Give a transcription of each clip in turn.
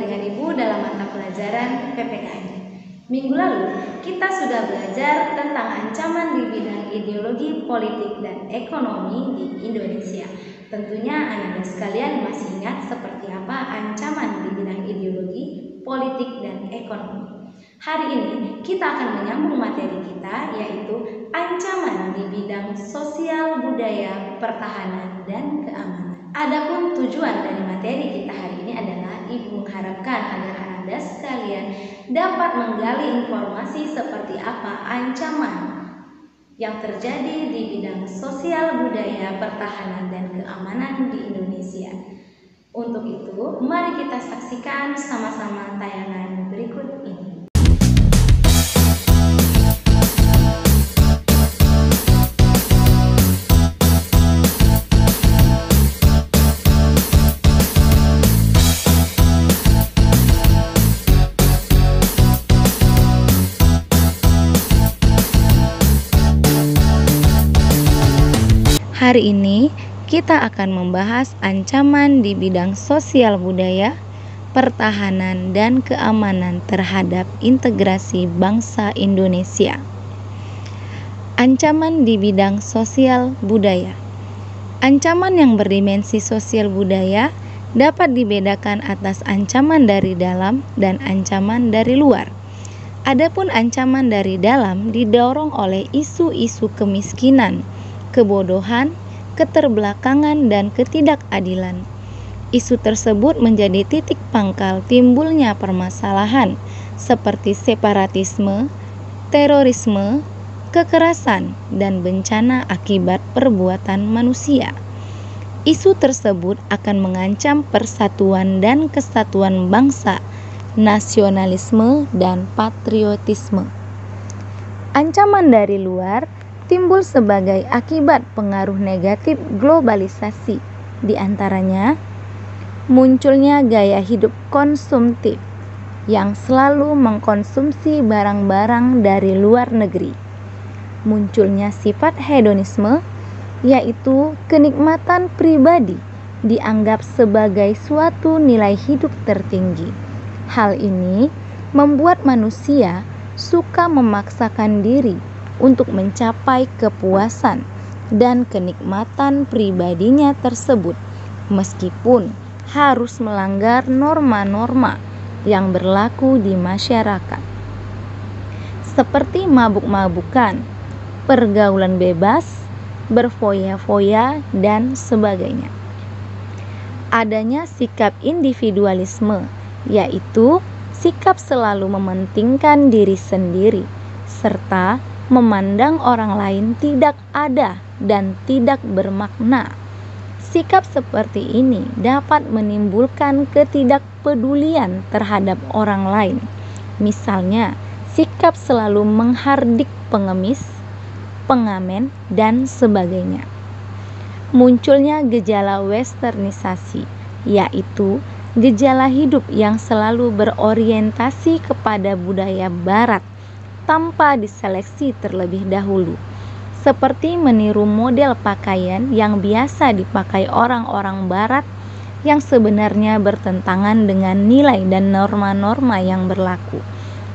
dengan Ibu dalam mata pelajaran PPKN. Minggu lalu, kita sudah belajar tentang ancaman di bidang ideologi, politik, dan ekonomi di Indonesia. Tentunya Anda sekalian masih ingat seperti apa ancaman di bidang ideologi, politik, dan ekonomi. Hari ini kita akan menyambung materi kita, yaitu ancaman di bidang sosial, budaya, pertahanan, dan keamanan. Adapun tujuan dari materi kita hari ini adalah Ibu mengharapkan agar Anda sekalian dapat menggali informasi seperti apa ancaman yang terjadi di bidang sosial, budaya, pertahanan, dan keamanan di Indonesia. Untuk itu, mari kita saksikan sama-sama tayangan berikut ini. Hari ini kita akan membahas ancaman di bidang sosial budaya, pertahanan, dan keamanan terhadap integrasi bangsa Indonesia. Ancaman di bidang sosial budaya. Ancaman yang berdimensi sosial budaya dapat dibedakan atas ancaman dari dalam dan ancaman dari luar. Adapun ancaman dari dalam didorong oleh isu-isu kemiskinan, kebodohan, keterbelakangan, dan ketidakadilan. Isu tersebut menjadi titik pangkal timbulnya permasalahan seperti separatisme, terorisme, kekerasan, dan bencana akibat perbuatan manusia. Isu tersebut akan mengancam persatuan dan kesatuan bangsa, nasionalisme, dan patriotisme. Ancaman dari luar timbul sebagai akibat pengaruh negatif globalisasi, di antaranya munculnya gaya hidup konsumtif yang selalu mengkonsumsi barang-barang dari luar negeri, munculnya sifat hedonisme, yaitu kenikmatan pribadi dianggap sebagai suatu nilai hidup tertinggi. Hal ini membuat manusia suka memaksakan diri untuk mencapai kepuasan dan kenikmatan pribadinya tersebut, meskipun harus melanggar norma-norma yang berlaku di masyarakat, seperti mabuk-mabukan, pergaulan bebas, berfoya-foya, dan sebagainya. Adanya sikap individualisme, yaitu sikap selalu mementingkan diri sendiri, serta memandang orang lain tidak ada dan tidak bermakna. Sikap seperti ini dapat menimbulkan ketidakpedulian terhadap orang lain. Misalnya, sikap selalu menghardik pengemis, pengamen, dan sebagainya. Munculnya gejala westernisasi, yaitu gejala hidup yang selalu berorientasi kepada budaya barat tanpa diseleksi terlebih dahulu, seperti meniru model pakaian yang biasa dipakai orang-orang barat yang sebenarnya bertentangan dengan nilai dan norma-norma yang berlaku.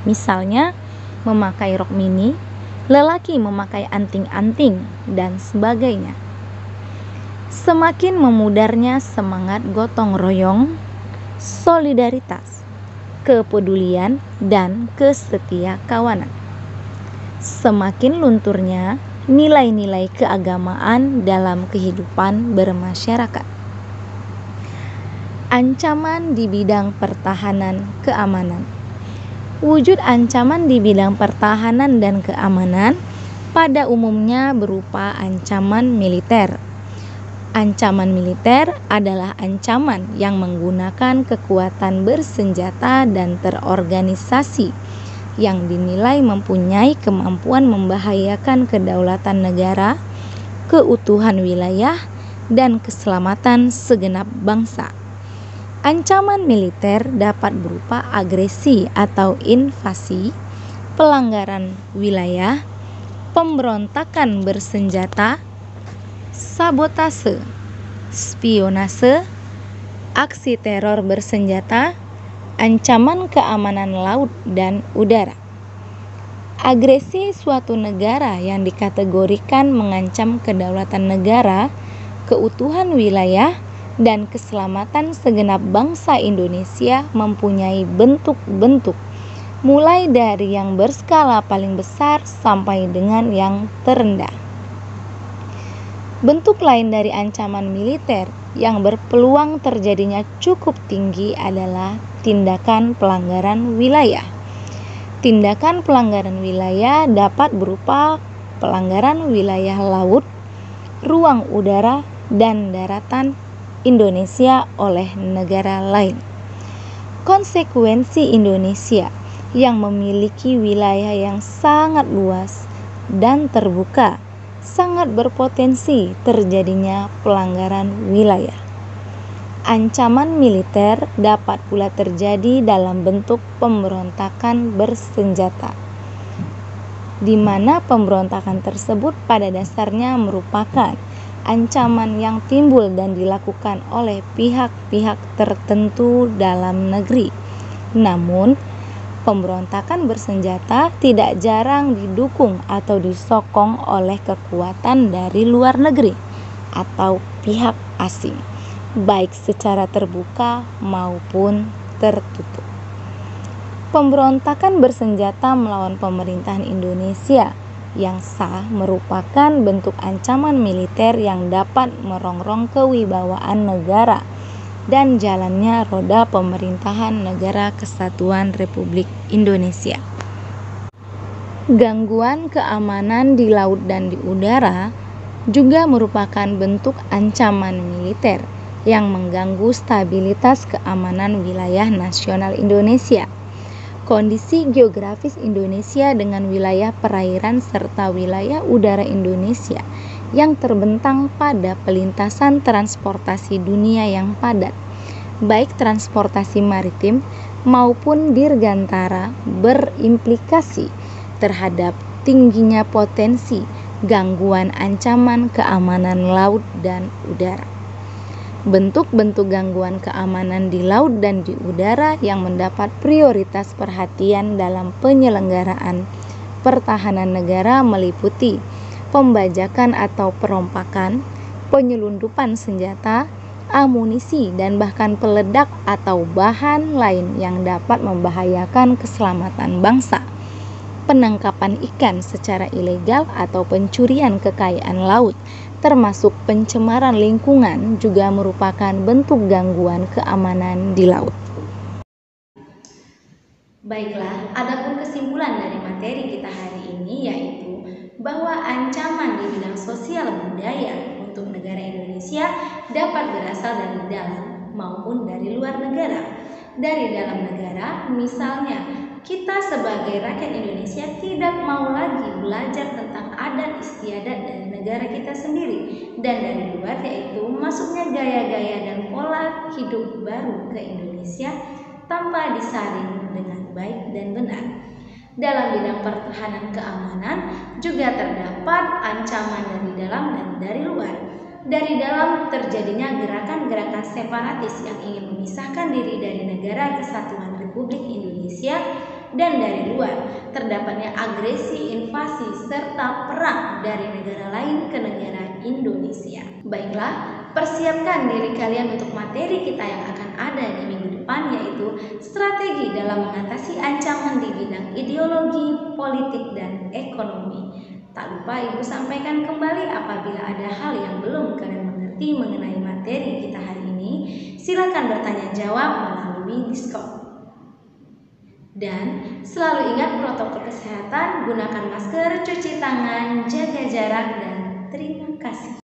Misalnya, memakai rok mini, lelaki memakai anting-anting, dan sebagainya. Semakin memudarnya semangat gotong royong, solidaritas, kepedulian, dan kesetia kawanan. Semakin lunturnya nilai-nilai keagamaan dalam kehidupan bermasyarakat. Ancaman di bidang pertahanan keamanan. Wujud ancaman di bidang pertahanan dan keamanan pada umumnya berupa ancaman militer. Ancaman militer adalah ancaman yang menggunakan kekuatan bersenjata dan terorganisasi yang dinilai mempunyai kemampuan membahayakan kedaulatan negara, keutuhan wilayah, dan keselamatan segenap bangsa. Ancaman militer dapat berupa agresi atau invasi, pelanggaran wilayah, pemberontakan bersenjata, sabotase, spionase, aksi teror bersenjata, Ancaman keamanan laut dan udara. Agresi suatu negara yang dikategorikan mengancam kedaulatan negara, keutuhan wilayah, dan keselamatan segenap bangsa Indonesia mempunyai bentuk-bentuk, mulai dari yang berskala paling besar sampai dengan yang terendah. Bentuk lain dari ancaman militer yang berpeluang terjadinya cukup tinggi adalah tindakan pelanggaran wilayah. Tindakan pelanggaran wilayah dapat berupa pelanggaran wilayah laut, ruang udara, dan daratan Indonesia oleh negara lain. Konsekuensi Indonesia yang memiliki wilayah yang sangat luas dan terbuka sangat berpotensi terjadinya pelanggaran wilayah. Ancaman militer dapat pula terjadi dalam bentuk pemberontakan bersenjata, di mana pemberontakan tersebut pada dasarnya merupakan ancaman yang timbul dan dilakukan oleh pihak-pihak tertentu dalam negeri. Namun, pemberontakan bersenjata tidak jarang didukung atau disokong oleh kekuatan dari luar negeri atau pihak asing, baik secara terbuka maupun tertutup. Pemberontakan bersenjata melawan pemerintahan Indonesia yang sah merupakan bentuk ancaman militer yang dapat merongrong kewibawaan negara dan jalannya roda pemerintahan Negara Kesatuan Republik Indonesia. Gangguan keamanan di laut dan di udara juga merupakan bentuk ancaman militer yang mengganggu stabilitas keamanan wilayah nasional Indonesia. Kondisi geografis Indonesia dengan wilayah perairan serta wilayah udara Indonesia yang terbentang pada pelintasan transportasi dunia yang padat, baik transportasi maritim maupun dirgantara, berimplikasi terhadap tingginya potensi gangguan ancaman keamanan laut dan udara. Bentuk-bentuk gangguan keamanan di laut dan di udara yang mendapat prioritas perhatian dalam penyelenggaraan pertahanan negara meliputi pembajakan atau perompakan, penyelundupan senjata, amunisi, dan bahkan peledak atau bahan lain yang dapat membahayakan keselamatan bangsa. Penangkapan ikan secara ilegal atau pencurian kekayaan laut, termasuk pencemaran lingkungan, juga merupakan bentuk gangguan keamanan di laut. Baiklah, adapun kesimpulan dari materi kita hari ini yaitu bahwa ancaman di bidang sosial budaya untuk negara Indonesia dapat berasal dari dalam maupun dari luar negara. Dari dalam negara, misalnya kita sebagai rakyat Indonesia tidak mau lagi belajar tentang adat istiadat dari negara kita sendiri, dan dari luar yaitu masuknya gaya-gaya dan pola hidup baru ke Indonesia tanpa disaring dengan baik dan benar. Dalam bidang pertahanan keamanan juga terdapat ancaman dari dalam dan dari luar. Dari dalam terjadinya gerakan-gerakan separatis yang ingin memisahkan diri dari Negara Kesatuan Republik Indonesia, dan dari luar terdapatnya agresi, invasi, serta perang dari negara lain ke negara Indonesia. Baiklah, persiapkan diri kalian untuk materi kita yang akan ada di minggu depan, yaitu strategi dalam mengatasi ancaman di bidang ideologi, politik, dan ekonomi. Tak lupa Ibu sampaikan kembali apabila ada hal yang belum kalian mengerti mengenai materi kita hari ini, silakan bertanya jawab melalui Discord. Dan selalu ingat protokol kesehatan, gunakan masker, cuci tangan, jaga jarak, dan terima kasih.